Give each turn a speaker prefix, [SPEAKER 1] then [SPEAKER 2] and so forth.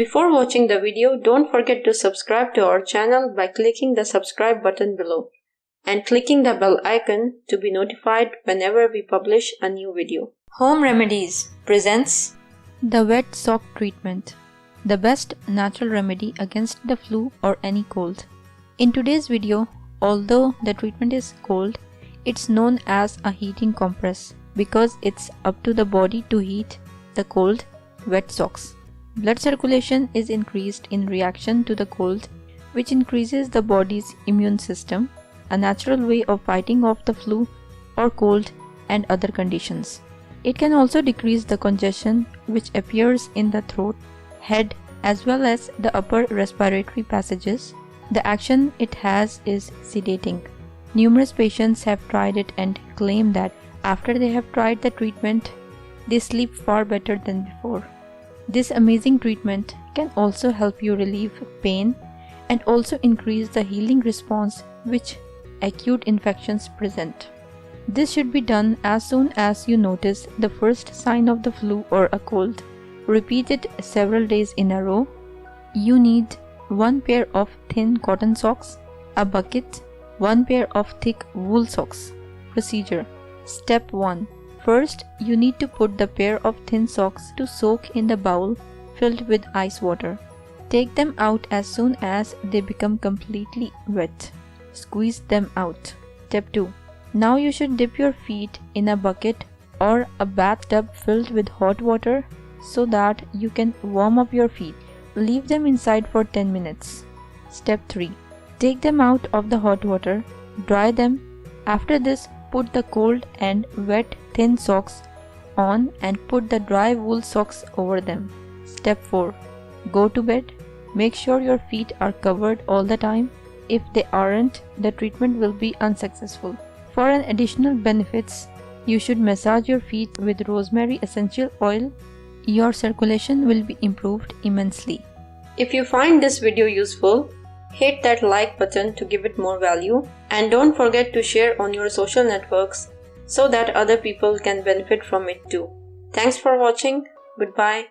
[SPEAKER 1] Before watching the video, don't forget to subscribe to our channel by clicking the subscribe button below and clicking the bell icon to be notified whenever we publish a new video. Home Remedies presents
[SPEAKER 2] the wet sock treatment, the best natural remedy against the flu or any cold. In today's video, although the treatment is cold, it's known as a heating compress because it's up to the body to heat the cold wet socks. Blood circulation is increased in reaction to the cold, which increases the body's immune system, a natural way of fighting off the flu or cold and other conditions. It can also decrease the congestion which appears in the throat, head as well as the upper respiratory passages. The action it has is sedating. Numerous patients have tried it and claim that after they have tried the treatment, they sleep far better than before. This amazing treatment can also help you relieve pain and also increase the healing response which acute infections present. This should be done as soon as you notice the first sign of the flu or a cold. Repeat it several days in a row. You need 1 pair of thin cotton socks, a bucket, 1 pair of thick wool socks. Procedure. Step 1. First, you need to put the pair of thin socks to soak in the bowl filled with ice water. Take them out as soon as they become completely wet. Squeeze them out. Step 2. Now you should dip your feet in a bucket or a bathtub filled with hot water so that you can warm up your feet. Leave them inside for 10 minutes. Step 3. Take them out of the hot water. Dry them. After this, put the cold and wet thin socks on and put the dry wool socks over them. Step 4. Go to bed. Make sure your feet are covered all the time. If they aren't, the treatment will be unsuccessful. For an additional benefits, you should massage your feet with rosemary essential oil. Your circulation will be improved immensely.
[SPEAKER 1] If you find this video useful, hit that like button to give it more value, and don't forget to share on your social networks so that other people can benefit from it too. Thanks for watching. Goodbye.